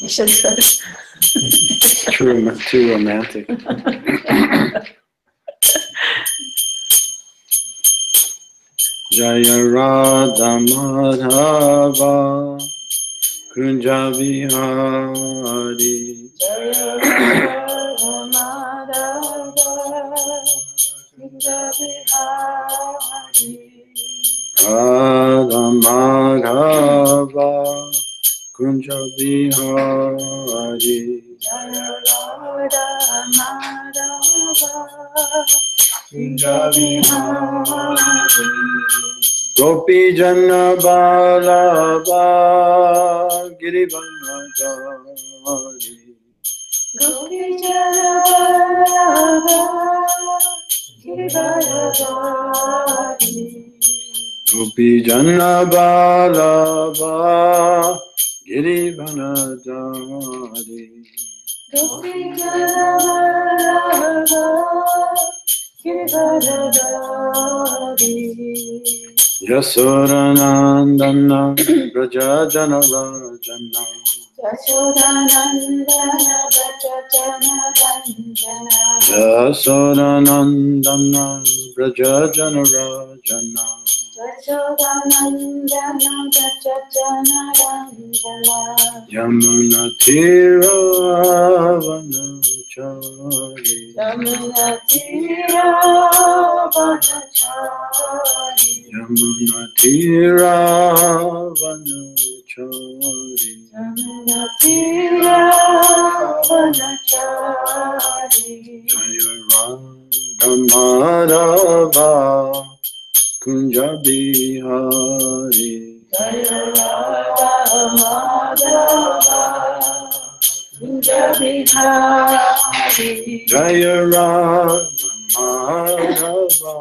一緒に座る。Too romantic. Jaya Radha Madhava Kunja Vihari. Jaya Radha Madhava Kunja Vihari. Radha Madhava Kunja Vihari. Jaya Radha Madhava Kunja Vihari. Gopi Jana Balaba Girivanajari. Gopi Jana Balaba Girivanajari. Gopi Jana Balaba Girivanajari. Gopi Jana Balaba Girivanajari. Yasodanandana Brajajana Rajana. Yasodanandana Brajajana Ranjana. Yasodanandana Brajajana Rajana. Yasodanandana Brajajana Ranjana. Yamuna Tiravanachari. Yamuna Tiravanachari. Yamuna Tiravanachari. Yamuna Tiravanachari. Jaya Radha Madhava Kunja Vihari. Jaya Radha Madhava Kunja Vihari. Jaya Radha Madhava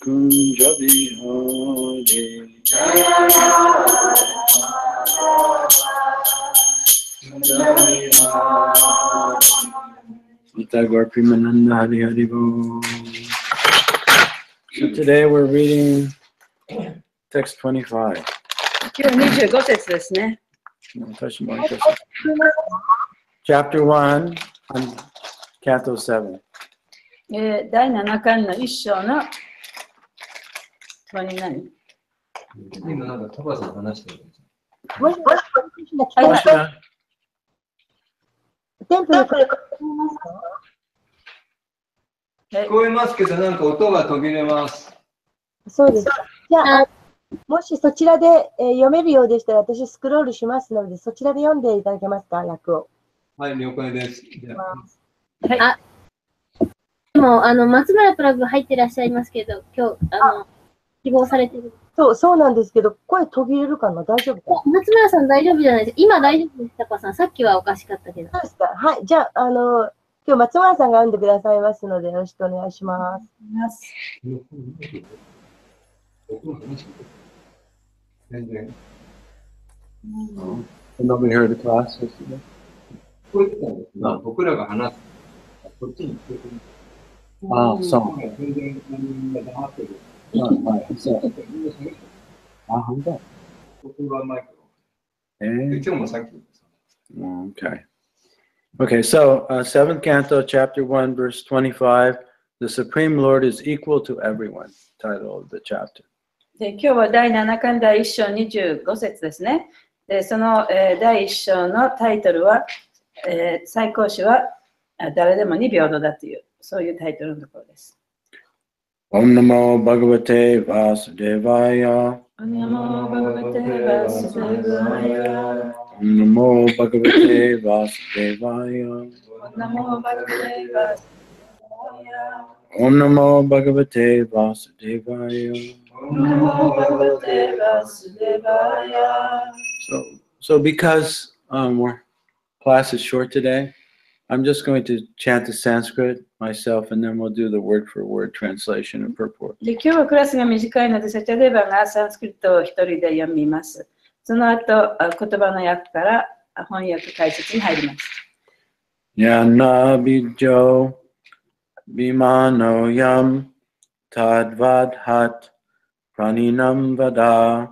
Kunja Vihari. Jaya Radha Kunja Vihari. Gita Gaur Premananda Hari Hari Bo. So today we're reading text 25. 今日25節ですね。 Chapter 1 on Canto 7. 第7巻の1章の29。今なんかタバさん話してる。聞こえますけど、なんか音が途切れます。そうです。じゃあ、もしそちらで、読めるようでしたら、私スクロールしますので、そちらで読んでいただけますか、訳を。はい、了解です。はい。あ、でも、松村プラブ入ってらっしゃいますけど、今日、希望されてる。そうなんですけど、声途切れるかな、大丈夫かな。松村さん大丈夫じゃないですか。今大丈夫です、タカさん。さっきはおかしかったけど。そうですか。はい。じゃあ、今日松村さんが読んでくださいますので、よろしくお願いします。全然。Nobody heard the class yesterday? 聞こえてたんですけど、僕らが話す。こっちに聞こえてる。ああ、そう。全然何が黙ってる。はい、そう。あ、本当。僕はマイクを。今日もさっき。Okay. Okay, so 7th Canto, Chapter 1, verse 25. The Supreme Lord is equal to everyone. Title of the chapter. で今日は第7巻第1章25節ですね。でその、第1章のタイトルは、最高主は誰でもに平等だという、そういうタイトルのところです。Om Namo Bhagavate Vasudevaya. Om Namo Bhagavate Vasudevaya. Om Namo Bhagavate Vasudevaya. Om Namo Bhagavate Vasudevaya. Om Namo Bhagavate Vasudevaya. Om Namo Bhagavate Vasudevaya. So because our class is short today, I'm just going to chant the Sanskrit myself, and then we'll do the word-for-word translation and purport. で今日はクラスが短いので、サチャデーバがサンスクリットを一人で読みます。その後、言葉の訳から翻訳解説に入ります。yan-nibaddho bhimāno yam tad-vadhāt prāṇināṁ vadhaḥ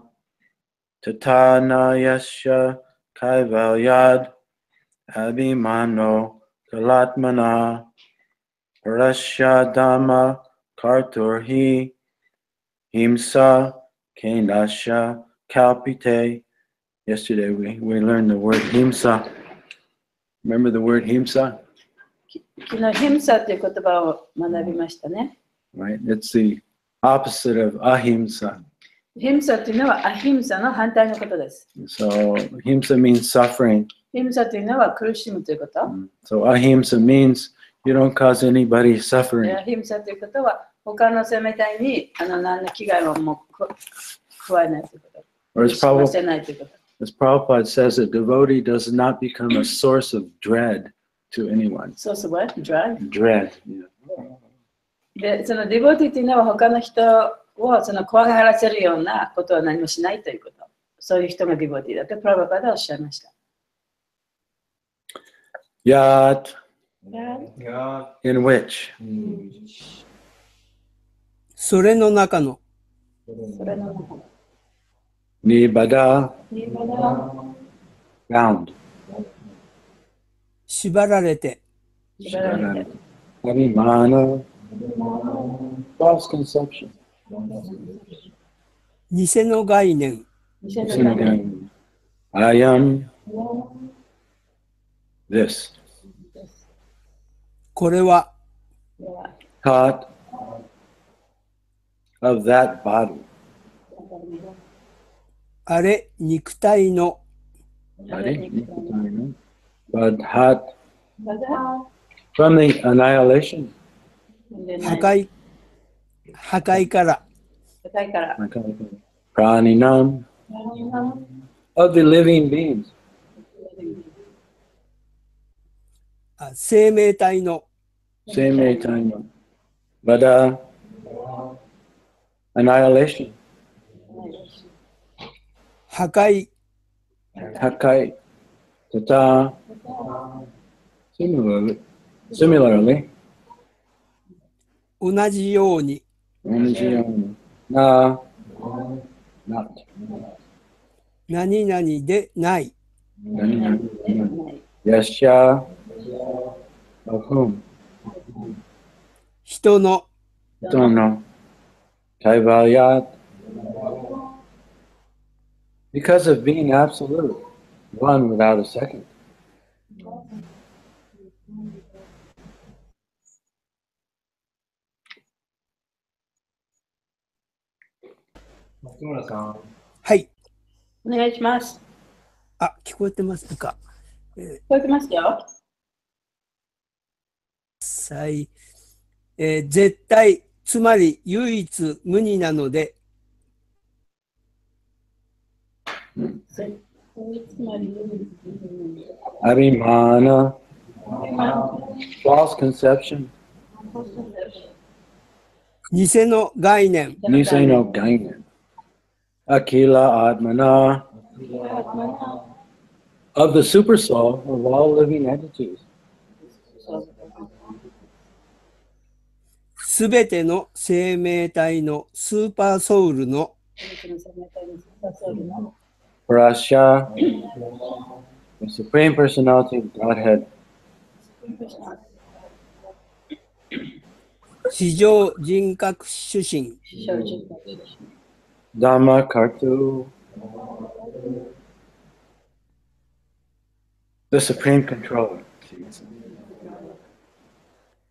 tathā yasya kaivalyād, abhimāno, khilātmanaḥ, parasya, dama-kartur, hiṁsā, kenāsya, kalpyate. Yesterday we learned the word hiṁsā. Remember the word hiṁsā? 昨日、ヒムサっていう言葉を学びましたね。Right? It's the opposite of ahimsa. ヒムサっていうのはアヒムサの反対のことです。So himsa means suffering. ヒムサというのは苦しむということ。So ahimsa means you don't cause anybody suffering. ヒムサということは他の生命体に何の危害をも加えないということ。 Or as Prabhupada says, a devotee does not become a source of dread to anyone. Source of what? Dread? Dread. Yeah. で、そのディボティというのは他の人を怖がらせるようなことは何もしないということ。そういう人がディボティだとプラバパダはおっしゃいました。Yat. Yeah. In which? それの中の。それの中の。Nibaddho. Bound. 縛られて。Bhimāno. False conception. 偽の概念。I am this. これは。Thought of that body. あれ、肉体の。Vadhaḥ. From the annihilation. 破壊から。prāṇināṁ. Of the living beings. 生命体の。生命体の。vadhaḥ. Annihilation. 破壊。tathā. Similarly. 同じように。not. 何々でない。yasya. Of whom? 人の。kaivalyād. Because of being absolute, one without a second.はい。お願いします。あ、聞こえてますか。聞こえてますよ。絶対、つまり唯一無二なので、abhimāno. False conception. 偽の概念。偽の概念。khilātmanaḥ. Of the Supersoul of all living entities. すべての生命体のスーパーソウルのparasya. The Supreme Personality of Godhead. 至上人格主神。dama-kartur. The Supreme Controller.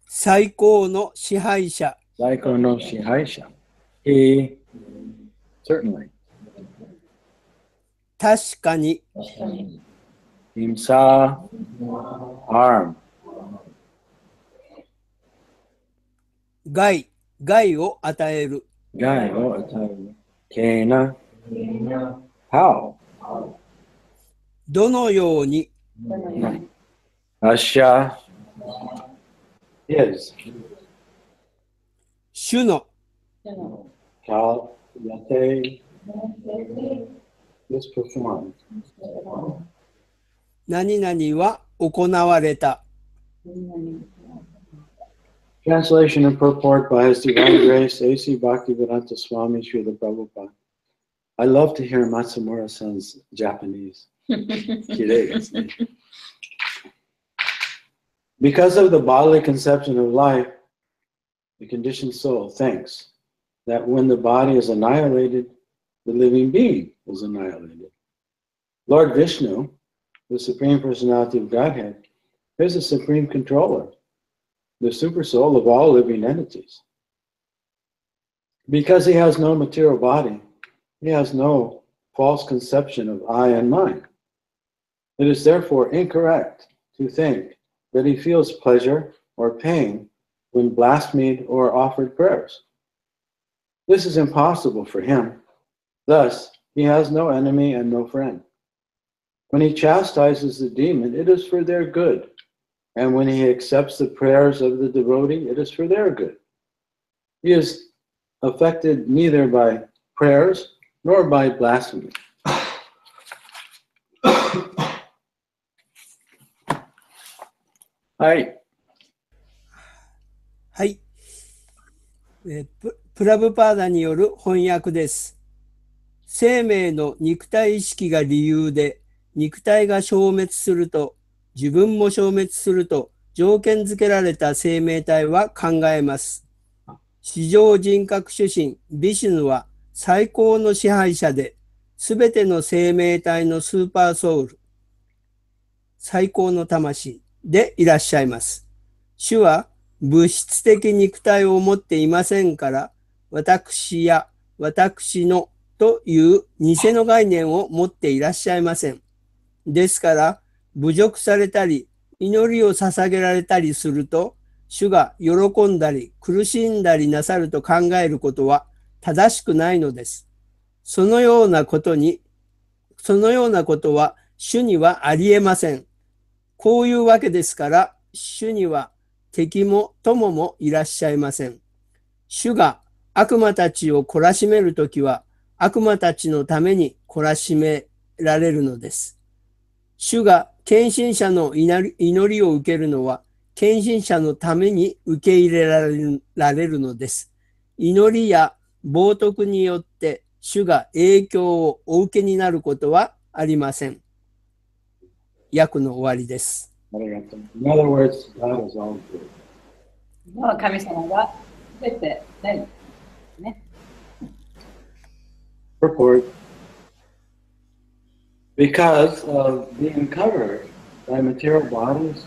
最高の支配者。最高の支配者. He certainly. 確かに。hiṁsā. Harm. 害を与える。害を与える. Kena. How? どのように。yasya. Is. 主の。kalpyate. Is performed. 何々は行われた。Translation and purport by His Divine Grace, A.C. Bhaktivedanta Swami Srila Prabhupada. I love to hear Matsumura-san's Japanese. 綺麗ですね。Because of the bodily conception of life, the conditioned soul thinks that when the body is annihilated, the living being is annihilated. Lord Viṣṇu, the Supreme Personality of Godhead, is the supreme controller, the Supersoul of all living entities. Because he has no material body, he has no false conception of I and mine. It is therefore incorrect to think that he feels pleasure or pain when blasphemed or offered prayers. This is impossible for him. Thus, he has no enemy and no friend. When he chastises the demon, it is for their good. And when he accepts the prayers of the devotee, it is for their good. He is affected neither by prayers nor by blasphemy. はい。はい。プラブパーダによる翻訳です。生命の肉体意識が理由で、肉体が消滅すると、自分も消滅すると、条件付けられた生命体は考えます。至上人格主神、ビシュヌは最高の支配者で、すべての生命体のスーパーソウル、最高の魂でいらっしゃいます。主は物質的肉体を持っていませんから、私や私のという偽の概念を持っていらっしゃいません。ですから、侮辱されたり、祈りを捧げられたりすると、主が喜んだり苦しんだりなさると考えることは正しくないのです。そのようなことは主にはありえません。こういうわけですから、主には敵も友もいらっしゃいません。主が悪魔たちを懲らしめるときは、悪魔たちのために懲らしめられるのです。主が献身者の祈りを受けるのは、献身者のために受け入れられるのです。祈りや冒涜によって主が影響をお受けになることはありません。訳の終わりです。ありがとう。In other words, God is all good. 神様が全て善ですね。Purport. Because of being covered by material bodies,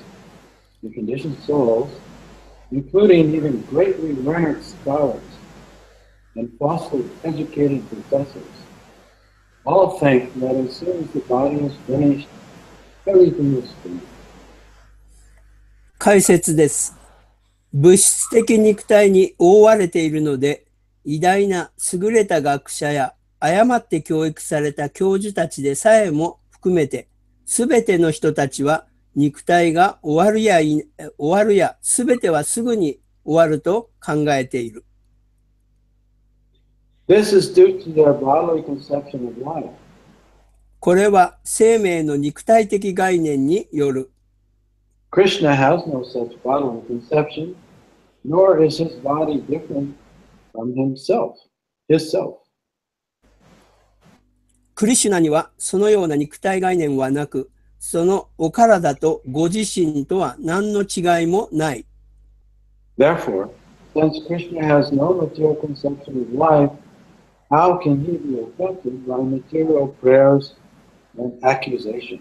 the conditioned souls, including even greatly learned scholars and falsely educated professors, all think that as soon as the body is finished, everything is finished. 解説です。物質的肉体に覆われているので、偉大な優れた学者や誤って教育された教授たちでさえも含めて、すべての人たちは肉体が終わるや、すべてはすぐに終わると考えている。This is due to their bodily conception of life. これは生命の肉体的概念による。Krishna has no such bodily conception, nor is his body different from himself, his self. クリシュナにはそのような肉体概念はなく、そのお体とご自身とは何の違いもない。Therefore, since Krishna has no material conception of life, how can he be affected by material prayers and accusations?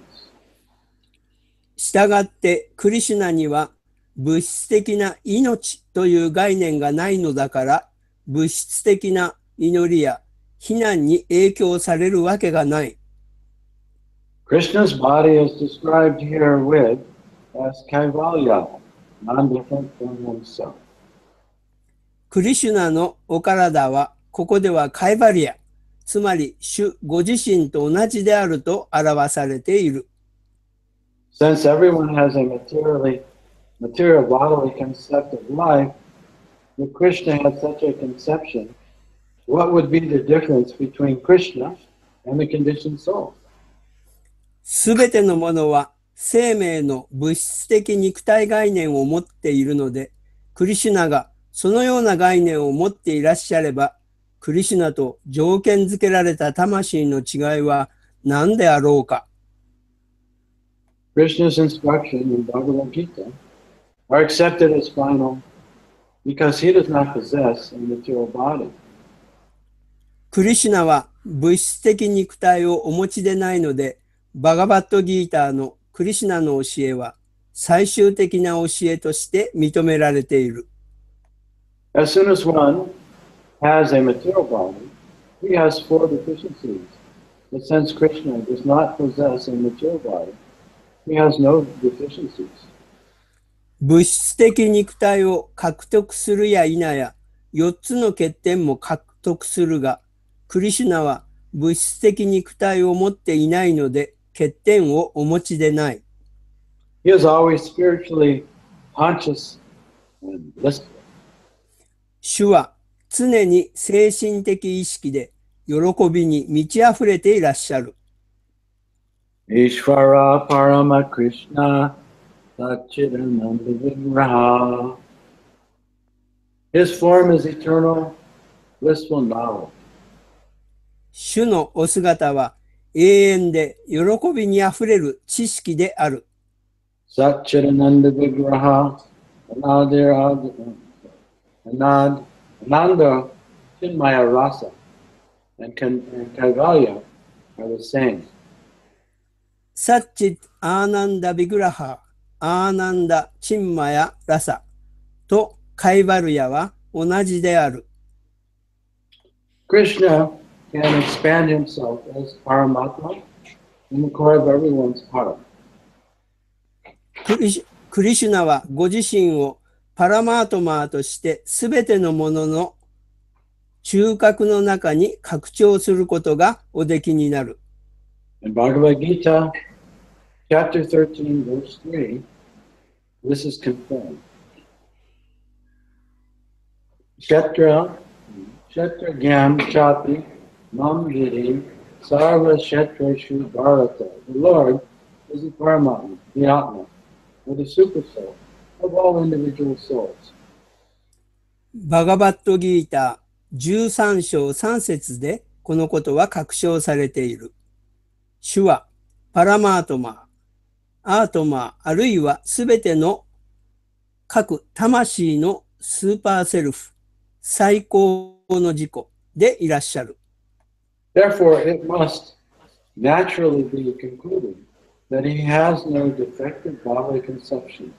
したがって、クリシュナには物質的な命という概念がないのだから、物質的な祈りや非難に影響されるわけがない。Krishna's body is described herewith as kaivalyād, non-different from himself. クリシュナのお体は、ここではカイバリア、つまり主ご自身と同じであると表されている。Since everyone has a material bodily concept of life, if Krishna had such a conception, what would be the difference between Krishna and the conditioned soul? すべてのものは生命の物質的肉体概念を持っているので、クリシュナがそのような概念を持っていらっしゃれば、クリシュナと条件付けられた魂の違いは何であろうか。Krishna's instruction in Bhagavad Gita are accepted as final because he does not possess a material body. クリシュナは物質的肉体をお持ちでないので、バガバットギーターのクリシュナの教えは最終的な教えとして認められている。As soon as one has a material body, he has four deficiencies. But since Krishna does not possess a material body, he has no deficiencies. 物質的肉体を獲得するや否や、4つの欠点も獲得するが、クリシュナは物質的肉体を持っていないので、欠点をお持ちでない。He is always spiritually conscious and blissful. 主は常に精神的意識で喜びに満ち溢れていらっしゃる。Ishvara Parama Krishna Satyadeva Vigraha. His form is eternal, blissful knowledge. 主のお姿は永遠で喜びにあふれる知識である。Satchidananda Vigraha Ananda Chinmaya Rasa and Kaivalyād are the same. サッチッアーナンダビグラハ、アーナンダチンマヤラサとカイバルヤは同じである。Krishna can expand himself as Paramatma in the core of everyone's heart. クリシュナはご自身をパラマートマーとしてすべてのものの中核の中に拡張することがおできになる。In Bhagavad Gita, chapter 13, verse 3, this is confirmed. Kshetra Gyam Chapi Mam Vidi Sarva Kshetreshu Bharata. The Lord is the Paramatma, the Atma, or the Supersoul of all individual souls. バガバットギーター13章3節でこのことは確証されている。主はパラマートマー、アートマー、あるいはすべての各魂のスーパーセルフ、最高の自己でいらっしゃる。Therefore, it must naturally be concluded that he has no defective bodily conceptions.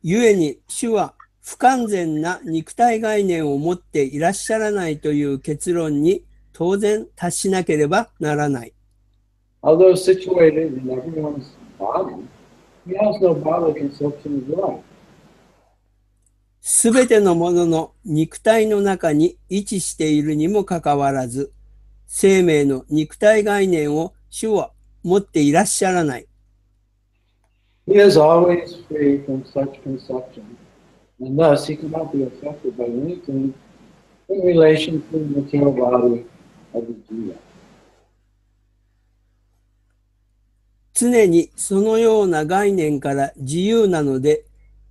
故に主は不完全な肉体概念を持っていらっしゃらないという結論に当然達しなければならない。Although situated in everyone's body, he has no bodily conception of life. すべてのものの肉体の中に位置しているにもかかわらず、生命の肉体概念を主は持っていらっしゃらない。He is always free from such conception, and thus he cannot be affected by anything in relation to the material body of the jiva. 常にそのような概念から自由なので、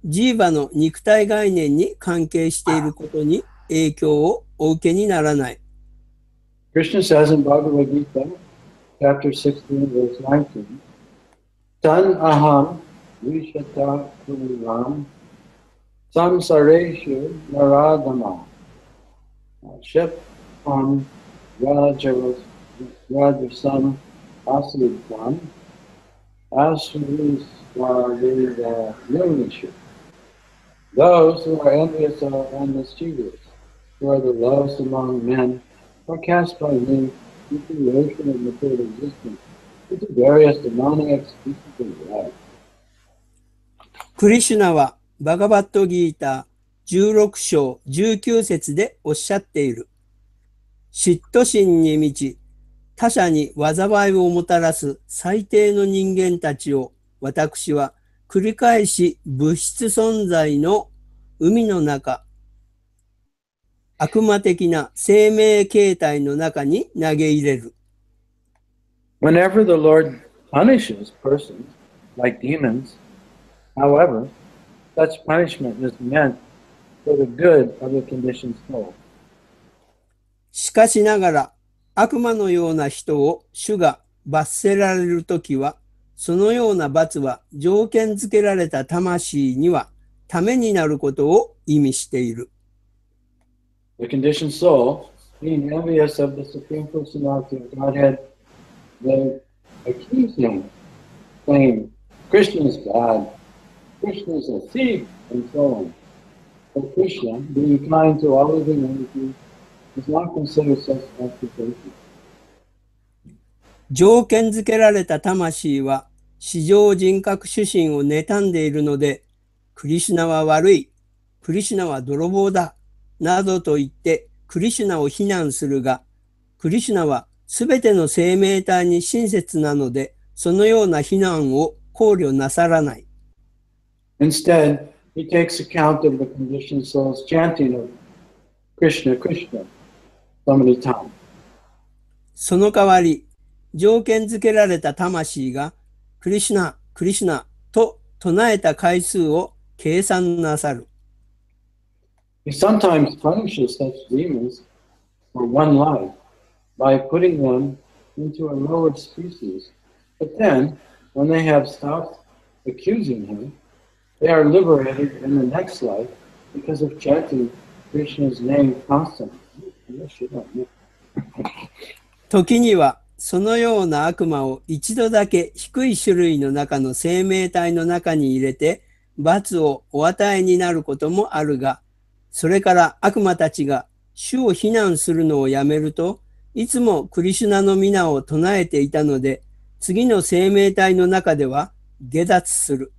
ジーバの肉体概念に関係していることに影響をお受けにならない。Krishna says in Bhagavad Gita, chapter 16, verse 19, Tan aham vishata kulam samsareshu naradama shepam rajasam asidvam asudvadeva yonishu. Those who are envious and mischievous, who are the lowest among men, are cast by me into the ocean of material existence, into various demoniac species of life. クリシュナはバガバットギーター16章19節でおっしゃっている。嫉妬心に満ち、他者に災いをもたらす最低の人間たちを私は繰り返し物質存在の海の中、悪魔的な生命形態の中に投げ入れる。Whenever the Lord punishes persons like demons, however, such punishment is meant for the good of the conditioned soul. しかしながら悪魔のような人を主が罰せられるときは、そのような罰は条件付けられた魂にはためになることを意味している。The conditioned soul, being envious of the Supreme Personality of Godhead, they accuse him, saying, Krishna is bad, Krishna is a thief, and so on. But Krishna, being kind to all of humanity, does not consider such accusations. 条件付けられた魂は至上人格主心を妬んでいるので、クリシュナは悪い、クリシュナは泥棒だ、などと言ってクリシュナを非難するが、クリシュナはすべての生命体に親切なので、そのような非難を考慮なさらない。Instead, he takes account of the conditioned soul's chanting of Krishna, Krishna, so many times. その代わり、条件付けられた魂がクリシュナ、クリシュナと唱えた回数を計算なさる。He sometimes punishes such demons for one life by putting them into a lower species. But then, when they have stopped accusing him, they are liberated in the next life because of chanting Krishna's name constantly. 時にはそのような悪魔を一度だけ低い種類の中の生命体の中に入れて罰をお与えになることもあるが、それから悪魔たちが主を非難するのをやめると、いつもクリシュナの皆を唱えていたので、次の生命体の中では下脱する。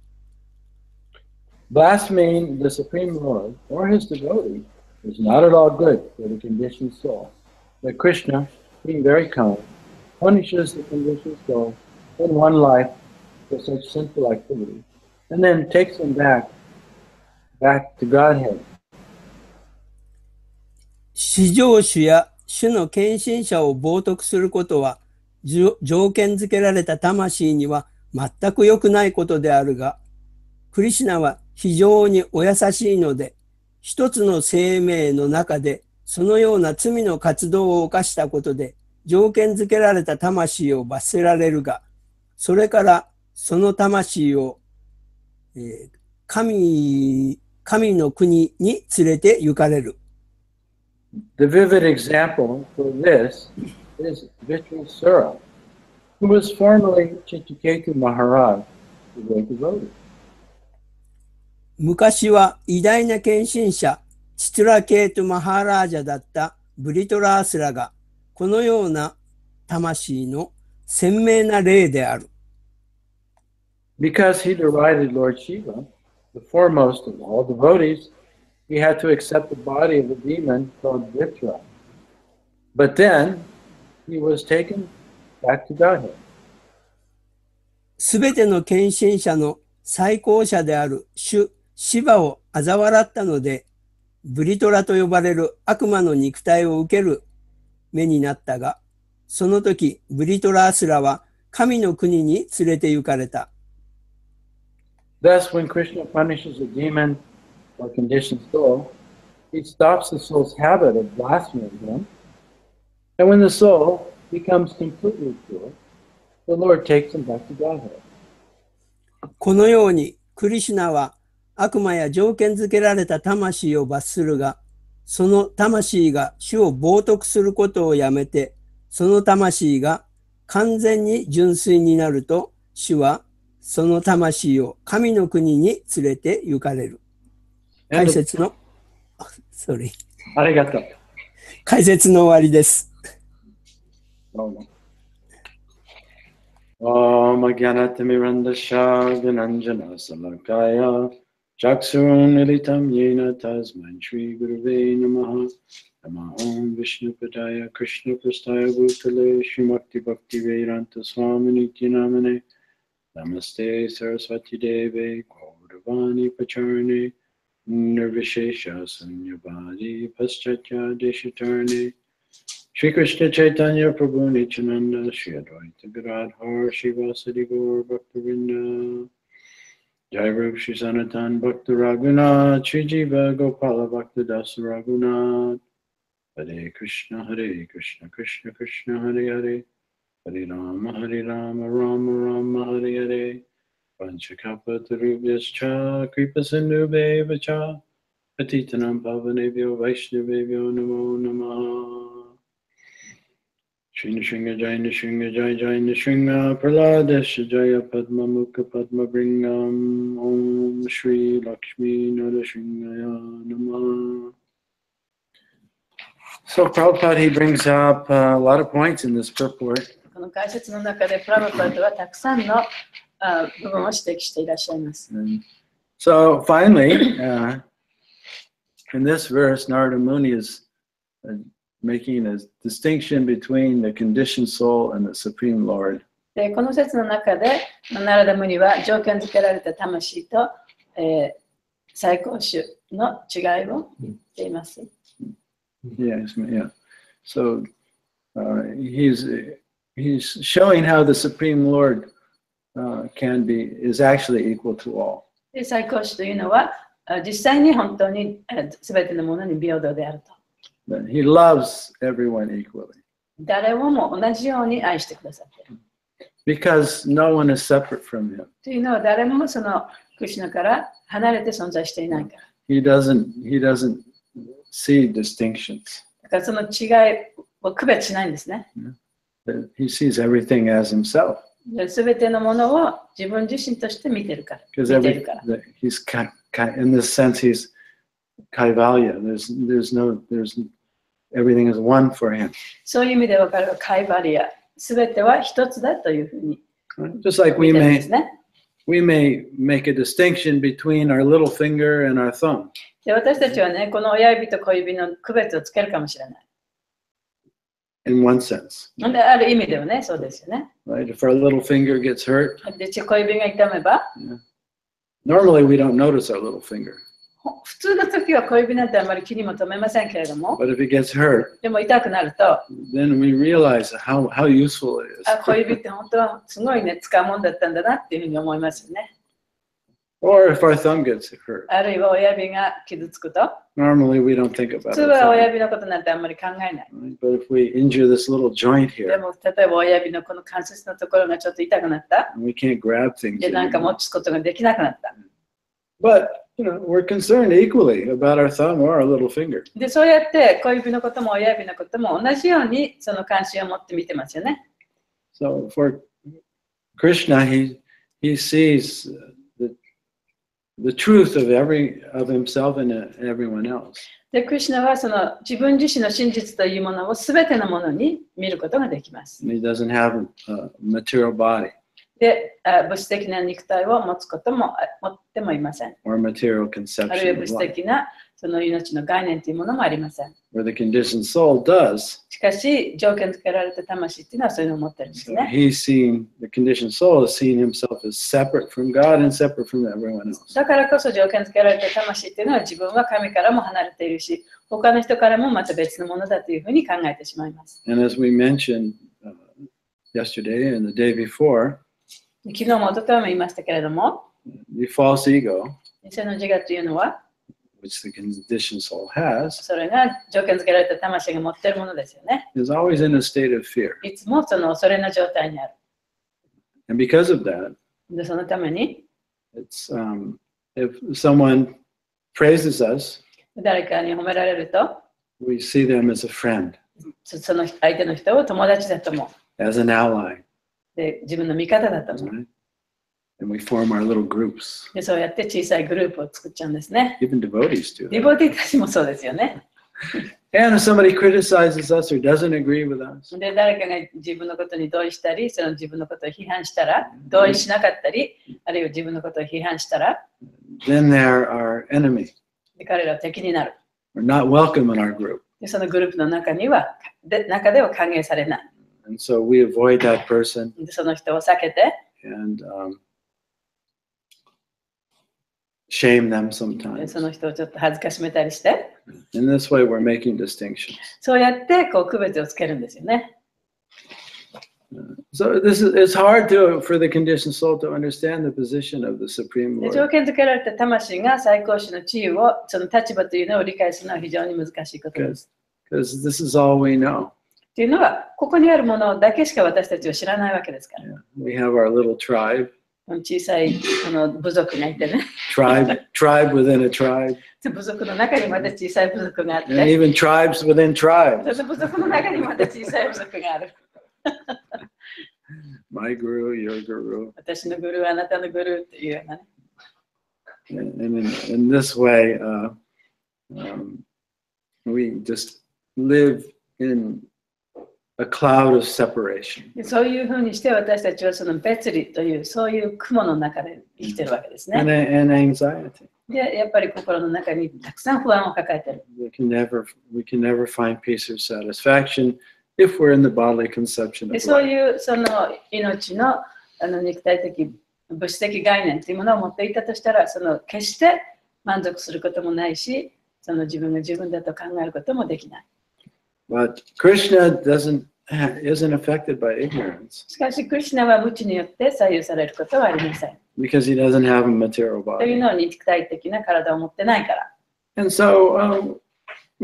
Blaspheming the Supreme Lord or his devotee is not at all good for the conditioned soul. But Krishna, being very kind, punishes the conditioned soul in one life for such sinful activity, and then takes him back to Godhead. 至上主や主の献身者を冒涜することは、条件付けられた魂には全く良くないことであるが、クリシュナは非常にお優しいので、一つの生命の中でそのような罪の活動を犯したことで、条件付けられた魂を罰せられるが、それからその魂を、神の国に連れて行かれる。The vivid example for this is Viṣṇu, who was formerly Chitraketu Maharaj, the great devotee. 昔は偉大な献身者、チトラケート・マハラージャだったブリトラースラが、このような魂の鮮明な例である。Because he derided Lord Shiva, the foremost of all devotees, he had to accept the body of a demon called Vitra. But then he was taken back to Godhead. すべての献身者の最高者である主シヴァを嘲笑ったので、ブリトラと呼ばれる悪魔の肉体を受ける目になったが、その時ブリトラースラは神の国に連れて行かれた。Thus, when Krishna punishes a demon or conditioned soul, he stops the soul's habit of blaspheming him. And when the soul becomes completely pure, the Lord takes him back to Godhead. このようにクリシュナは悪魔や条件付けられた魂を罰するが、その魂が主を冒涜することをやめて、その魂が完全に純粋になると、主はその魂を神の国に連れて行かれる。解説の、ありがとう。解説の終わりです。Om Ajnanatirmirandasya Vinanjana Salakaya Chaksurun Militam Yena Tasman Shri Gurave Namaha Nama Om Viṣṇu Padaya Krishna Prastaya Bhutale Srimakti Bhakti Vedanta Swamini Namane Namaste Saraswati Deve Gauravani Pacharne Nirvishesha Sunyabadi Paschatya Deshatarne Shri Krishna Chaitanya Prabhu Nityananda Shri Advaita Gadadhar Shri Vasadi Gaur Bhaktivinoda Jai Rup Shri Sanatan Bhakta Raghunath Shri Jiva Gopala Bhakta Dasa Raghunath Hare Krishna Krishna Krishna Hare Hare Hare Rama, Hare Rama, Rama Rama, Hare Hare. Panchakapatarubhyascha, Kripasinubheva-cha, Patitanam Pavanebhyo Vaishnavebhyo Namo Namaha. Shri Nrsimha Jai Nrsimha Jai Jai Nrsimha Praladesha Jaya Padma Mukha Padma Bringam Om Shri Lakshmi Narasimhaya Namaha. So Prabhupada, he brings up a lot of points in this purport. この解説の中でプラブパードはたくさんの部分を指摘していらっしゃいます。So finally, in this verse, Narada Muni is making a distinction between the conditioned soul and the Supreme Lord. でこの説の中で、ナラダムニは条件付けられた魂と、最高種の違いを言っています。Yes, yeah. So he's showing how the Supreme Lord is actually equal to all. で最高種というのは、実際に本当に全てのものに平等であると。That he loves everyone equally. 誰をも同じように愛してくださっている。Because no one is separate from him. というのは誰もそのクリシュナから離れて存在していないから。He doesn't see distinctions. だからその違いを区別しないんですね。He sees everything as himself. すべてのものを自分自身として見てるから。Because in this sense, he's kaivalyād. Everything is one for him. そういう意味で分かるカイバリア。すべては一つだというふうに。Just like we may make a distinction between our little finger and our thumb. で私たちはね、この親指と小指の区別をつけるかもしれない。In one sense. である意味ではね、そうですよね。Right? If our little finger gets hurt, で小指が痛めば、normally we don't notice our little finger. 普通の時は小指なんてあまり気にも留めませんけれども、But if it gets hurt, でも痛くなると、then we realize how useful it is. 小指って本当はすごいね、使うもんだったんだなっていうふうに思いますよね。Or if our thumb gets hurt. あるいは親指が傷つくと、Normally we don't think about it. 普通は親指のことなんてあんまり考えない。But if we injure this little joint で here, も例えば親指のこの関節のところがちょっと痛くなった。 we can't grab things で、なんか anymore. 持つことができなくなった。But we're concerned equally about our thumb or our little finger. で、そうやって小指のことも親指のことも同じようにその関心を持って見てますよね。So for Krishna, he sees the truth of himself and everyone else. で、クリシュナはその自分自身の真実というものをすべてのものに見ることができます。And he doesn't have a material body で、物質的な肉体を持つことも持ってもいません。 or material あるいは conception 物 of 質 life. 的なその命の概念というものもありません。 Where the conditioned soul does. しかし、条件付けられた魂っていうのはそういうのを持ってるんです So ね。 the conditioned soul is seeing himself as separate from God and separate from everyone else. だからこそ条件付けられた魂っていうのは自分は神からも離れているし、他の人からもまた別のものだというふうに考えてしまいます。 And as we mentioned yesterday and the day before, 昨日も一昨日も言いましたけれども、 the false ego, 偽の自我というのは、 which the conditioned soul has, それが条件付けられた魂が持っているものですよね。 is always in a state of fear. いつもその恐れの状態にある。 And because of that, で、そのために、 it's if someone praises us, 誰かに褒められると、 we see them as a friend, その相手の人を友達だと思う。 as an ally, で、自分の味方だと思う。 right? And we form our little groups. で、そうやって小さいグループを作っちゃうんですね。 Even devotees do デ that. ボティたちもそうですよね。 And if somebody criticizes us or doesn't agree with us, で、誰かが自分のことに同意したり、その自分のことを批判したら、同意しなかったり、あるいは自分のことを批判したら、 then they're our enemy. で彼らは敵になる。 We're not welcome in our group. で、そのグループの中には、中では歓迎されない。 And so we avoid that person で、その人を避けて、 and shame them で、 sometimes. その人をちょっと恥ずかしめたりして、 In this way, we're making distinctions. そうやってこう区別をつけるんですよね。 So it's hard for the conditioned soul to understand the position of the Supreme で、 Lord. 条件付けられた魂が最高種の地位を、その立場というのを理解するのは非常に難しいことです。 Because this is all we know. っていうのは、ここにあるものだけしか私たちは知らないわけですから。Yeah. We have our little tribe. 小さい部族がいてね。tribe within a tribe. 部族の中にまた小さい部族があって。And even tribes within tribes. 部族の中にまた小さい部族がある。My guru, your guru. 私のグルー、あなたのグルーっていうようなね。And in this way, we just live in a cloud of separation. そういうふうにして私たちはその別離というそういう雲の中で生きてるわけですね。And anxiety. で、やっぱり心の中にたくさん不安を抱えてる。We can never find peace or satisfaction if we're in the bodily conception で、 of そう life. いうその命の肉体的物質的概念というものを持っていたとしたら、その決して満足することもないし、その自分が自分だと考えることもできない。But Krishna isn't affected by ignorance しかし、クリシュナは無知によって左右されることはありません。 because he doesn't have a material という body. のは肉体的な体を持ってないから。And so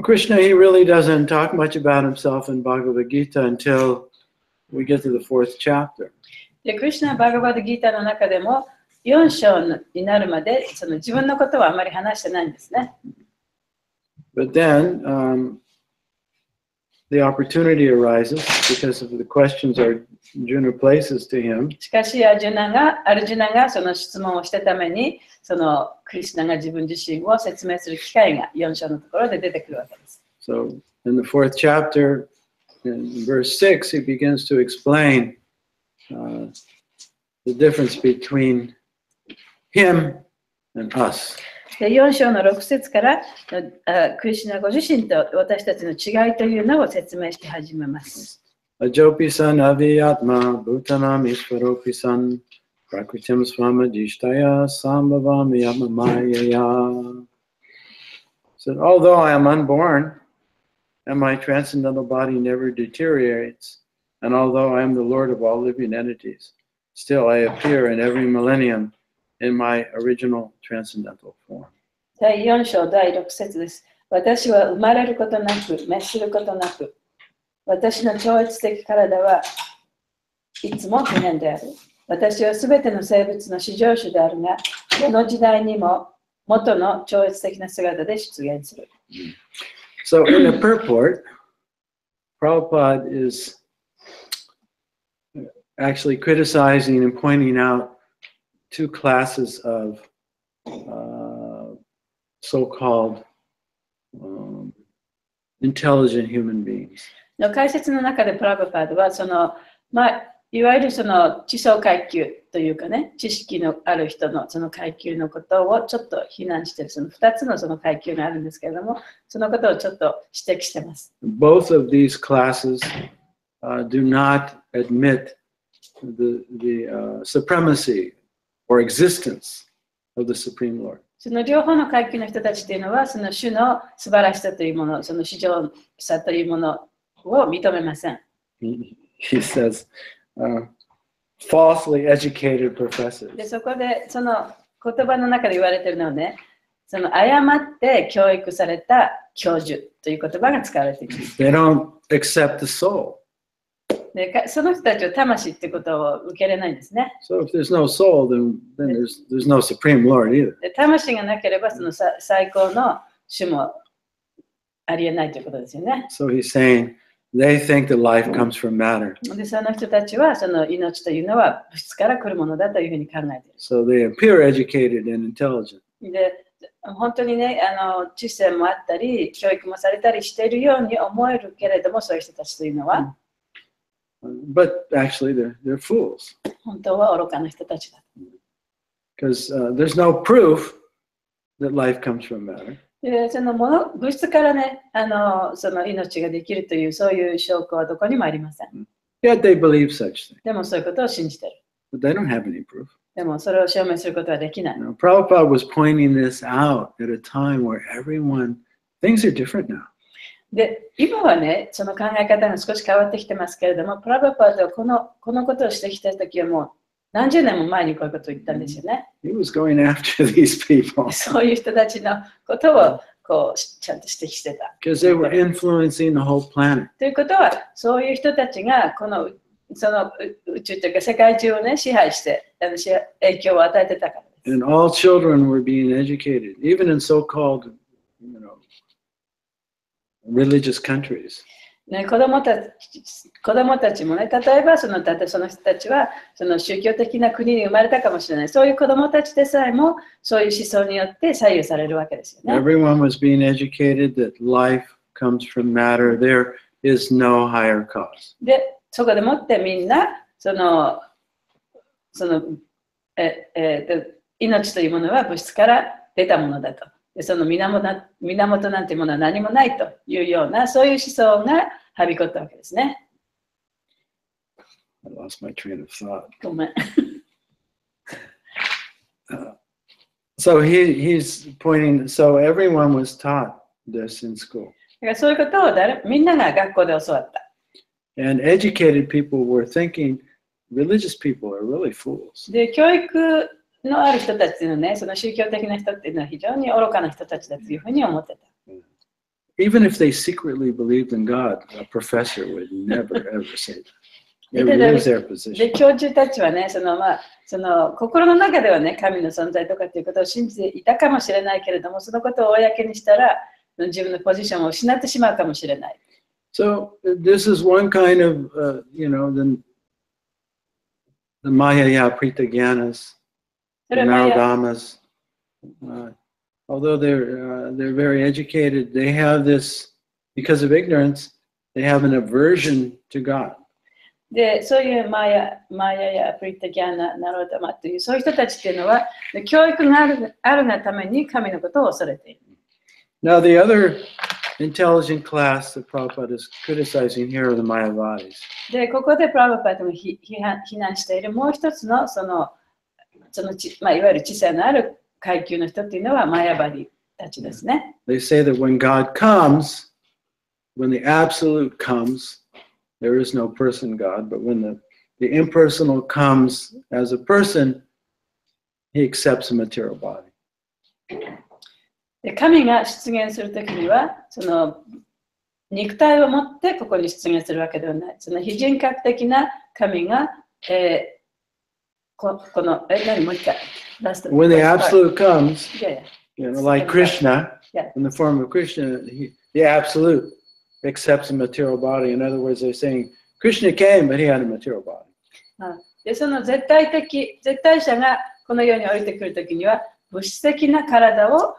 Krishna, he really doesn't talk much about himself in Bhagavad Gita until we get to the 4th chapter. で、クリシュナ・バーガバド・ギータの中でも4章になるまでその自分のことはあまり話してないんですね。But then the opportunity arises because of the questions Arjuna places to him. しかしアルジュナがその質問をしたために、そのクリシュナが自分自身を説明する機会が4章のところで出てくるわけです。So in the 4th chapter, in verse 6, he begins to explain the difference between him and us. で、4章の6節からクリシュナご自身と私たちの違いというのを説明して始めます。Ajopi san aviyatma bhutanam ishvaropi san prakritim svamadishtaya sambhavami amamayaya. So although I am unborn and my transcendental body never deteriorates, and although I am the Lord of all living entities, still I appear in every millennium in my original transcendental form. 第4章第6節です。私は生まれることなく、滅することなく、私の超越的体はいつも不変である。私はすべての生物の至上主であるが、どの時代にも元の超越的な姿で出現する。So in the purport, Prabhupada is actually criticizing and pointing out two classes of so-called intelligent human beings. 解説の中でプラブパードはいわゆるその知想階級というかね、知識のある人のその階級のことをちょっと非難している、その2つのその階級があるんですけれども、そのことをちょっと指摘しています。Both of these classes do not admit the supremacy or existence of the Supreme Lord. その両方の階級の人たちというのは、その主の素晴らしさというもの、その至上さというものを認めません。He says, falsely educated professors. で、そこでその言葉の中で言われているのはね、その誤って教育された教授という言葉が使われています。They don't accept the soul. で、その人たちは魂ってことを受け入れないんですね。So if there's no soul, then there's no Supreme Lord either. で、魂がなければその最高の主もありえないということですよね。So he's saying they think that life comes from matter. で、その人たちはその命というのは物質から来るものだというふうに考えている。So they appear educated and intelligent. で、本当にね、知性もあったり、教育もされたりしているように思えるけれども、そういう人たちというのは、But actually they're fools. 本当は愚かな人たちだ。Because there's no proof that life comes from matter. で、その物質からね、その命ができるというそういう証拠はどこにもありません。Yet they believe such things. でもそういうことを信じている。But they don't have any proof. でもそれを証明することはできない。Now, Prabhupada was pointing this out at a time where things are different now. で、今はね、その考え方が少し変わってきてますけれども、プラブパードはこのことをしてきたときはもう何十年も前にこういうことを言ったんですよね。He was going after these people. そういう人たちのことをこうちゃんと指摘してた。Because they were influencing the whole planet. ということは、そういう人たちがこのその宇宙というか世界中をね支配して影響を与えてたからです。And all children were being educated, even in so-called, religious countries. ね、子供たちもね、例えばその人たちはその宗教的な国に生まれたかもしれない。そういう子供たちでさえもそういう思想によって左右されるわけですよね。Everyone was being educated that life comes from matter. There is no higher cause. で、そこでもってみんな命というものは物質から出たものだと。でその源なんていうものは何もないというようなそういう思想がはびこったわけですね。I lost my train of thought. ごめん。So he's pointing, so everyone was taught this in school. だからそういうことをみんなが学校で教わった。And educated people were thinking religious people are really fools. で、教育のある人たちのね、その宗教的な人っていうのは非常に愚かな人たちだというふうに思ってた。Even if they secretly believed in God, a professor would never ever say that. It was their で、 position. 教授たちはね、その心の中ではね、神の存在とかっていうことを信じていたかもしれないけれども、そのことを公にしたら、自分のポジションを失ってしまうかもしれない。So this is one kind of, the Maya Pritagyanas, the Naradamas. Although they're very educated, they have this, because of ignorance, they have an aversion to God. で、そういうマヤやプリタギャナ、ナロダマというそういう人たちっていうのは、教育があるがために神のことを恐れている。Now the other intelligent class that Prabhupada is criticizing here are the Mayavadis. で、ここでプラブパートが非難しているもう一つのいわゆる知性のある階級の人っていうのはマヤバディたちですね。They say that when God comes, when the absolute comes, there is no person God, but when the impersonal comes as a person, he accepts a material body. で、神が出現するときには、その肉体を持ってここに出現するわけではない。その非人格的な神が、この、何もう一回。When the absolute comes, yeah. Like Krishna, Yeah. in the form of Krishna, the absolute accepts a material body. In other words, they're saying Krishna came, but he had a material body. で、その絶対者がこの世に降りてくるときには、物質的な体を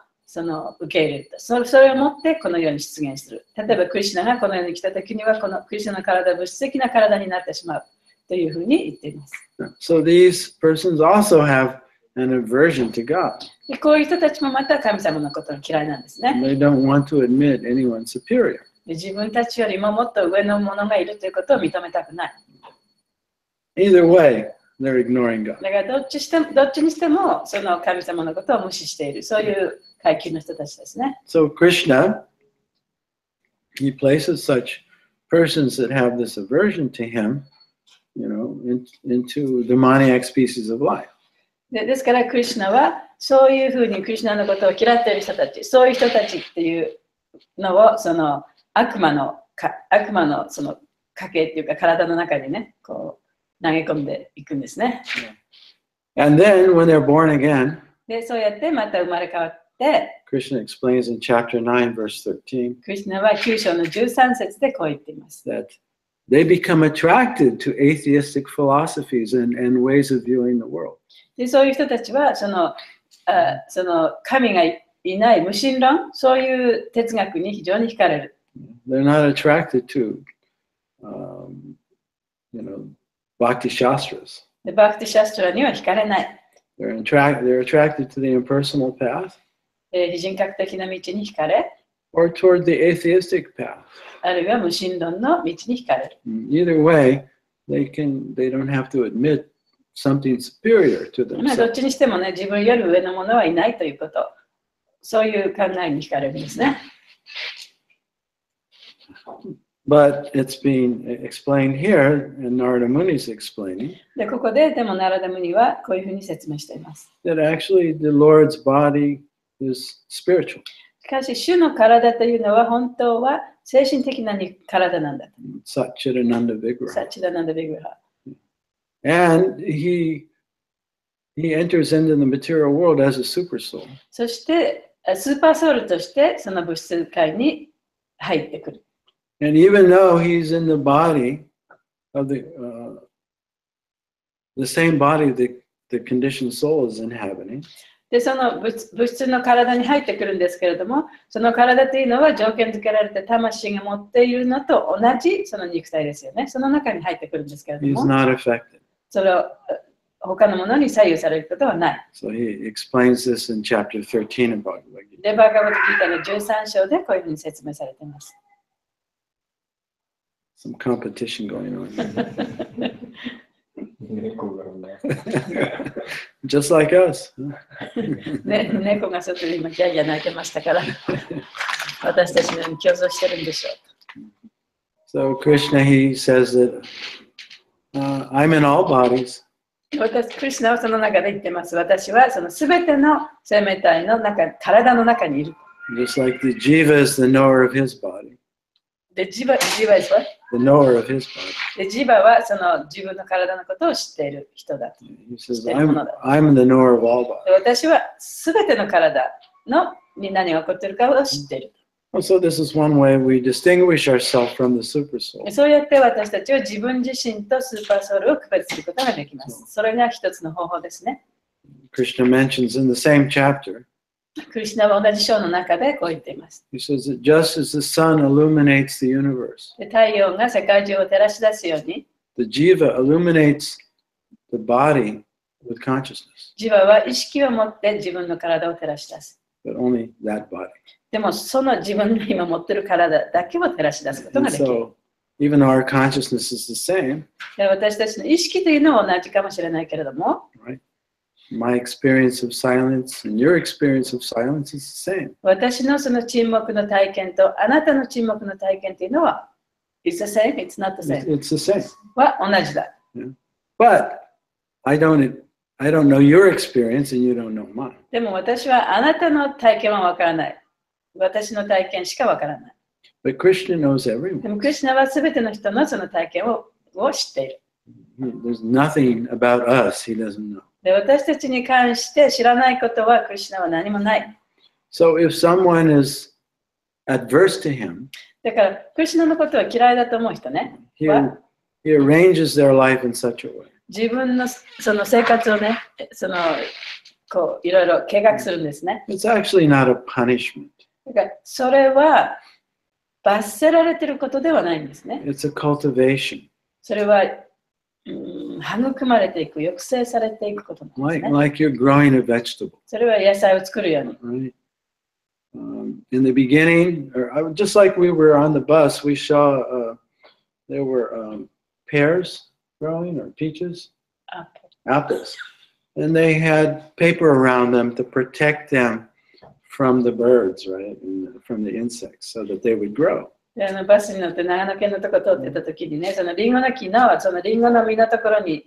受け入れると。それをもってこの世に出現する。例えば、クリシュナがこの世に来たときには、このクリシュナの体は物質的な体になってしまうというふうに言っています。So these persons also have an aversion to God. で、こういう人たちもまた神様のことが嫌いなんですね。They don't want to admit anyone superior. で、自分たちよりももっと上のものがいるということを認めたくない。Either way, they're ignoring God. だからどっちにしてもその神様のことを無視している。そういう階級の人たちですね。So Krishna, he places such persons that have this aversion to him, into demoniac species of life. ですから、クリシュナはそういうふうにクリシュナのことを嫌っている人たち、そういう人たちっていうのを悪魔のその家系っていうか体の中にね、こう投げ込んでいくんですね。And then when they're born again, で、そうやってまた生まれ変わって、Krishna explains in chapter 9, verse 13, クリシュナは9章の13節でこう言っています。that they become attracted to atheistic philosophies and ways of viewing the world. で、そういう人たちはその神がいない無神論、そういう哲学に非常に惹かれる。They're not attracted to, Bhakti Shastras. で、バクティシャストラには惹かれない。They're attracted to the impersonal path, 非人格的な道に惹かれ、or toward the atheistic path. あるいは無神論の道に惹かれる。Either way, they don't have to admit something superior to どっ themselves. ちにしてもね、自分より上のものはいないということ、そういう考えに惹かれるんですね。But it's being explained here, and Narada Muni is explaining, で、ここででもナラダムニはこういうふうに説明しています。that actually the Lord's body is spiritual. かし、主の体というのは本当は精神的な体なんだ。Satchidananda Vigraha. サチダナンダ・ビグラ。 And he enters into the material world as a supersoul. そして、スーパーソウルとしてその物質界に入ってくる。And even though he's in the body of the same body the conditioned soul is inhabiting. で、その物質の体に入ってくるんですけれども、その体というのは条件付けられた魂が持っているのと同じその肉体ですよね。その中に入ってくるんですけれど He's も、not affected. それを他のものに左右されることはない。So he explains this in chapter 13 of Bhagavad Gita. で、バーガバッドギータの13章でこういうふうに説明されています。Some competition going on. Just like us. 猫が外で今ギャーギャー泣いてましたから、私たちのように競争してるんでしょう。 So Krishna, he says that I'm in all bodies. 私、クリシュナはその中で言ってます。私はそのすべての生命体の中、体の中にいる。Just like the jiva is the knower of his body. で、ジバis what? The knower of his body. で、ジバはその自分の体のことを知っている人だと。 He says, I'm the knower of all で bodies. 私はすべての体のに何が起こっているかを知っている。 So this is one way we distinguish ourselves from the supersoul. そうやって私たちは自分自身とスーパーソウルを区別することができます。それが一つの方法ですね。 Krishna mentions in the same chapter, クリシュナは同じ章の中でこう言っています。 he says that just as the sun illuminates the universe, で、太陽が世界中を照らし出すように、 the jiva illuminates the body with consciousness, ジバは意識を持って自分の体を照らし出す。 but only that body. でもその自分の今持っている体だけを照らし出すことが And できる。 so even though our consciousness is the same, で、私たちの意識というのは同じかもしれないけれども、 right? My experience of silence and your experience of silence is the same. 私のその沈黙の体験とあなたの沈黙の体験というのは、It's the same, it's not the same. It's the same. は同じだ。 But I don't know your experience and you don't know mine. でも私はあなたの体験はわからない。私の体験しかわからない。 But Krishna knows で everyone. もクリシュナはすべての人のその体験を知っている。There's nothing about us he doesn't know. で、私たちに関して知らないことはクリシュナは何もない。 So if someone is adverse to him, だから、クリシュナのことは嫌いだと思う人ね。 he arranges their life in such a way. 自分のその生活をね、こういろいろ計画するんですね。 It's actually not a punishment. だから、それは罰せられていることではないんですね。 It's a cultivation. それは、育まれていく、抑制されていくことなんですね。 Like you're growing a vegetable. それは野菜を作るように。 Right? In the beginning, just like we were on the bus, we saw there were pears growing or peaches, apples, and they had paper around them to protect them from the birds, right, and from the insects, so that they would grow. でバスに乗って長野県のとこ通ってた時にね、そのリンゴの木のそのリンゴの実のところに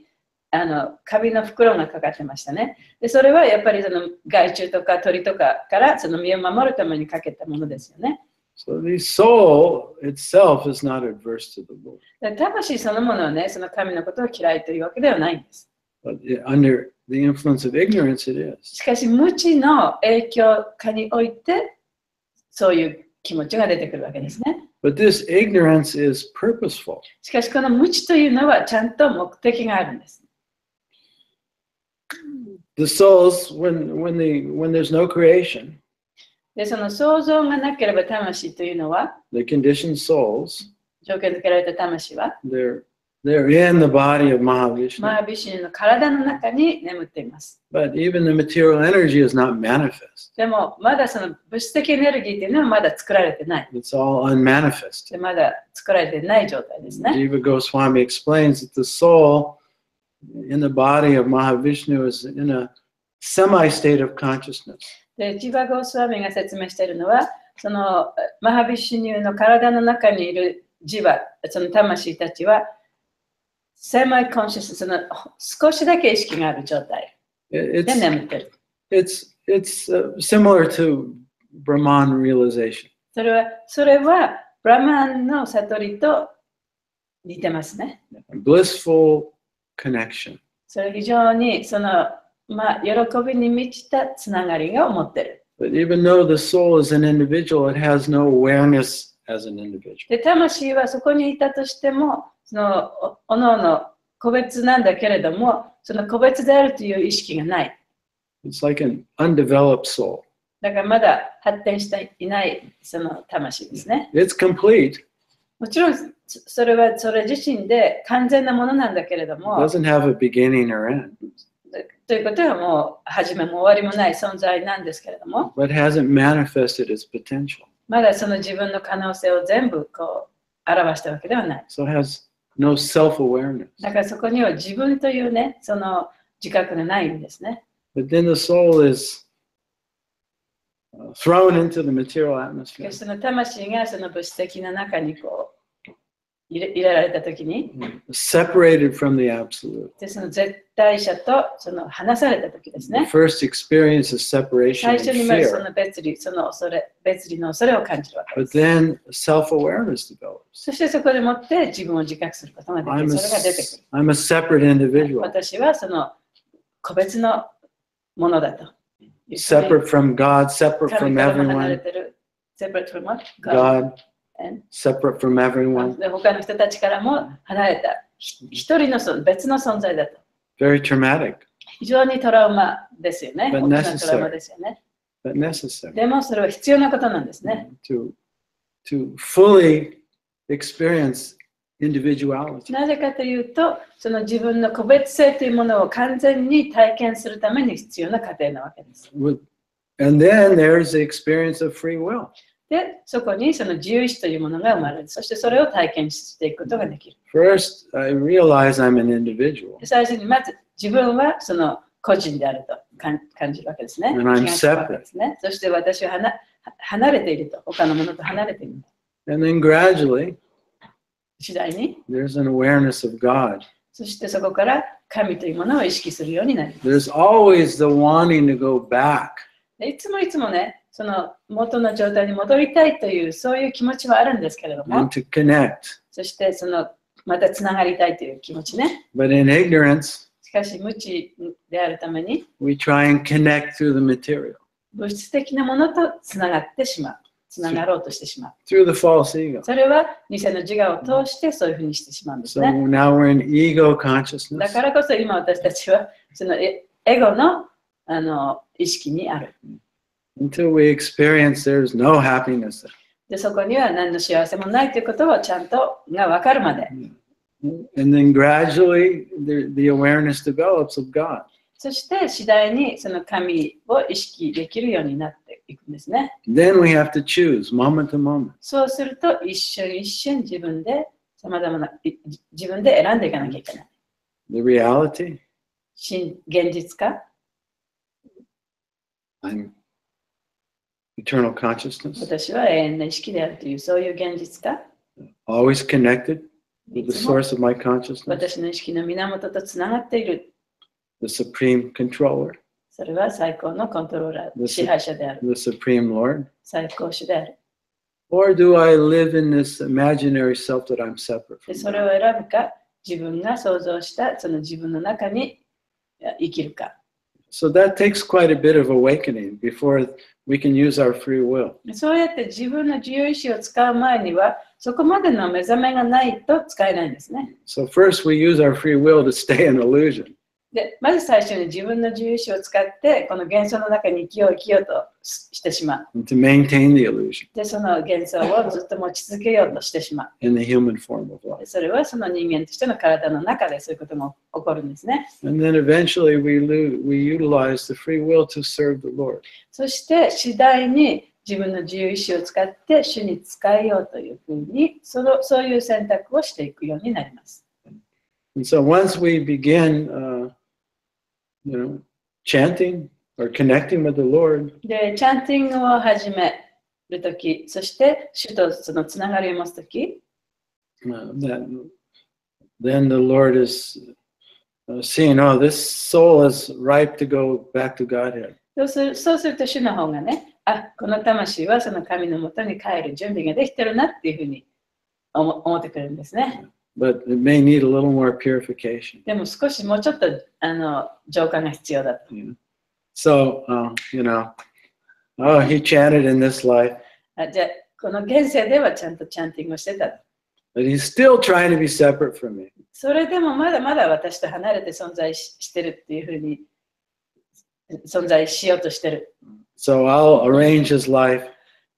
カビの袋がかかってましたね。で、それはやっぱりその害虫とか鳥とかからその身を守るためにかけたものですよね。So the soul itself is not adverse to the Lord. で魂そのものはね、その神のことを嫌いというわけではないんです。But under the influence of ignorance, it is. しかし、無知の影響下において、そういう気持ちが出てくるわけですね。But this ignorance is purposeful. しかし、この無知というのはちゃんと目的があるんです。The souls, when there's no creation, で、その創造がなければ魂というのは、the conditioned souls, 条件付けられた魂は、they're in the body of Mahavishnu. マハビシュヌの体の中に眠っています。But even the material energy is not manifest. でも、まだその物質的エネルギーというのはまだ作られてない。 It's all unmanifest. で、まだ作られてない状態ですね。 Jiva Goswami explains that the soul in the body of Mahavishnu is in a semi-state of consciousness. で、ジバゴースワミが説明しているのは、そのマハビシュニューの体の中にいるジバ、その魂たちは、セマイコンシャス、その少しだけ意識がある状態で眠ってる。It's similar to Brahman realization. それはブラマンの悟りと似てますね。Blissful connection. それは非常に喜びに満ちたつながりが持ってる。But even though the soul is an individual, it has no awareness as an individual. で、魂はそこにいたとしても、おのおの個別なんだけれども、その個別であるという意識がない。It's like an undeveloped soul. だからまだ発展していないその魂ですね。It's complete. もちろんそれはそれ自身で完全なものなんだけれど It も、 doesn't have a beginning or end. ということはもう始めも終わりもない存在なんですけれども、 But hasn't manifested its potential. まだその自分の可能性を全部表したわけではない。 So it has no self-awareness. だからそこには自分というね、その自覚がないんですね。 But then the soul is thrown into the material しか atmosphere. しその魂がその物質的な中に入れられたときに、 Separated from the absolute. でその絶対者とその離されたときです The ね。 first experience is separation 最 and 初にまずそ fear. の別離、その恐れ、別離の恐れを感じるわけで But す。 then self-awareness develops. そしてそこでもって自分を自覚することができ I'm る。 a, それが出てくる。 I'm a separate individual, 私はその個別のものだと。 separate from God, separate 神 from からも離れ everyone. てる。separate from what? God, And- separate from everyone. で他の人たちからも離れた。一人の別の存在だと。 Very traumatic, 非常にトラウマですよね。 But 大きなトラウマ necessary. ですよね。 but necessary でもそれは必要なことなんですね。 to fully experience individuality. なぜかというと、その自分の個別性というものを完全に体験するために必要な過程なわけです。 And then there's the experience of free will. で、そこにその自由意志というものが生まれる。そしてそれを体験していくことができる。 First, I realize I'm an individual. で最初にまず自分はその個人であると感じるわけですね。 And I'm 気がつくわけですね。そして私は離れていると。他のものと離れている。 And then gradually, 次第に。 there's an awareness of God. そしてそこから神というものを意識するようになります。 There's always the wanting to go back. でいつもね、その元の状態に戻りたいというそういう気持ちはあるんですけれども、 and to connect. そしてそのまたつながりたいという気持ちね。 But in ignorance, しかし無知であるために we try and connect through the material, 物質的なものとつながってしまう。つながろうとしてしまう。 through the false ego. それは偽の自我を通してそういうふうにしてしまうんです So ね。 now we're in ego だ consciousness. からこそ今私たちはそのエゴの意識にある。 Until we experience there's no happiness. で、そこには何の幸せもないということをちゃんとが分かるまで。 And then gradually the awareness develops of God. そして次第にその神を意識できるようになっていくんですね。 Then we have to choose moment to moment. そうすると一瞬一瞬自分で様々な自分で選んでいかなきゃいけない。 The reality, 現実か I'm eternal consciousness, 私は永遠な意識であるというそういう現実か always connected い with the つも source of my consciousness, 私の意識の源とつながっている。 the supreme controller, それは最高のコントローラー、支配者である。 the supreme Lord. 最高主である。 Or do I live in this imaginary self that I'm separate で from それを God? 選ぶか、自分が想像したその自分の中に生きるか。 So that takes quite a bit of awakening before we can use our free will. そうやって自分の自由意志を使う前には、そこまでの目覚めがないと使えないんですね。 So first we use our free will to stay in illusion. で、まず最初に自分の自由意志を使って、この幻想の中に生きようとしてしまう。 and to maintain the illusion で、その幻想をずっと持ち続けようとしてしまう。 in the human form of で life. それはその人間としての体の中でそういうことが起こるんですね。 And then eventually we utilize the free will to serve the Lord. そして次第に自分の自由意志を使って主に仕えようというふうにそういう選択をしていくようになります。 And so once we begin, chanting or connecting with the Lord, で、チャンティングを始めるとき、そして主とそのつながりを持つとき、then the Lord is seeing, oh, this soul is ripe to go back to Godhead. そうすると主の方がね、あ、この魂はその神のもとに帰る準備ができてるなっていうふうに思ってくるんですね。But it may need a little more purification. でも少しもうちょっと浄化が必要だと。So, oh, he chanted in this life. じゃあ、この現世ではちゃんとチャンティングをしてた。But he's still trying to be separate from me. それでもまだまだ私と離れて存在してるっていうふうに存在しようとしてる。So I'll arrange his life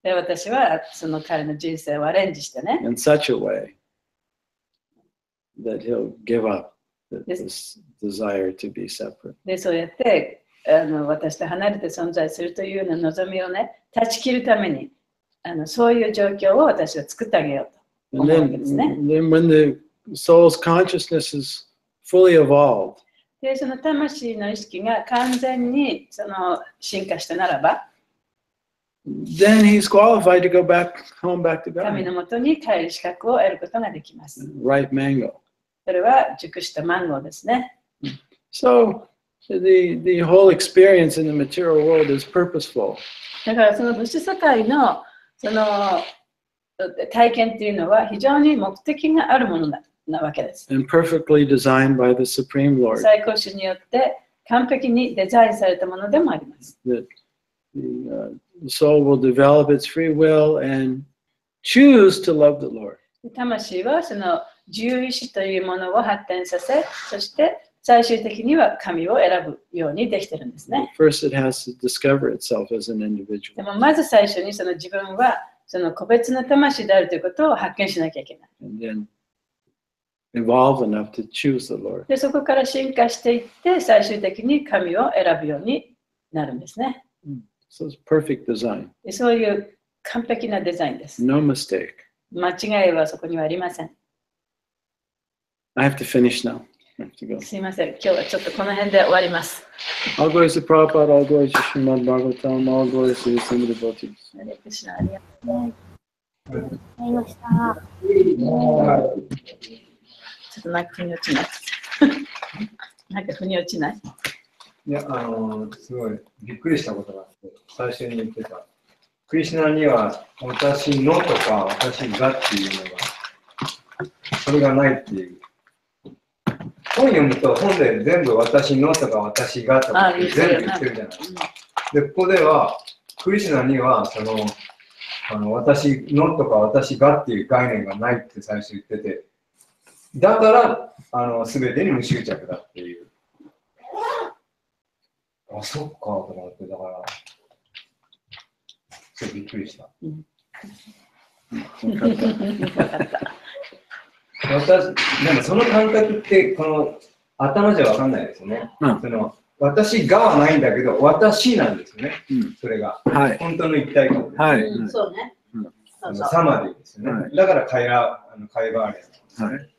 で、私はその彼の人生をアレンジしてね。in such a way that he'll give up this desire to be separate. で、そうやって私と離れて存在するというような望みをね、断ち切るためにそういう状況を私は作ってあげようと思うわけですね。Then when the soul's consciousness is fully evolved, で、その魂の意識が完全に進化したならば、then he's qualified to go back home, back to 神 God. のもとに帰る資格を得ることができます。 Ripe mango. それは熟したマンゴーですね。So the whole experience in the material world is purposeful. だからその物質世界のその体験っていうのは非常に目的があるものなわけです。And perfectly designed by the Supreme Lord. 最高主によって完璧にデザインされたものでもあります。That the soul will develop its free will and choose to love the Lord. 魂はその自由意志というものを発展させ、そして最終的には神を選ぶようにできてるんですね。First, it has to discover itself as an individual. でもまず最初にその自分はその個別の魂であるということを発見しなきゃいけない。And then evolve enough to choose the Lord. で、そこから進化していって、最終的に神を選ぶようになるんですね。So it's perfect design. で、そういう完璧なデザインです。 No mistake. 間違いはそこにはありません。I have to finish now. I have to go. すいません。今日はちょっとこの辺で終わります。 All glories to Prabhupada, all glories to Srimad Bhagavatam, all glories to the Supreme devotees. ありがとうございました。ちょっとなんか腑に落ちない。なんか腑に落ちない。いや、すごいびっくりしたことがあって、最初に言ってた。クリシュナには私のとか私がっていうのが、それがないっていう。本読むと本で全部私のとか私がとか全部言ってるじゃないですか。で、ここではクリシュナには私のとか私がっていう概念がないって最初言ってて、だから全てに無執着だっていう。あ、そっかと思って、だから、ちょっとびっくりした。でもその感覚ってこの頭じゃ分かんないですよね。私がはないんだけど、私なんですよね。それが。本当の一体感。そうね。サマディですよね。だからカイバーレンですね。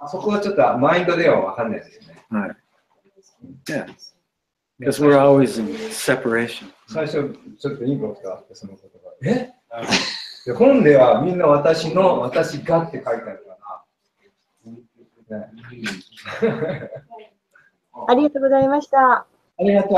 そこはちょっとマインドでは分かんないですよね。Yeah. Because we're always in separation. 最初、ちょっとインパクトがあって、その言葉。で本ではみんな私の、私がって書いてあるから。ね、ありがとうございました。ありがとう。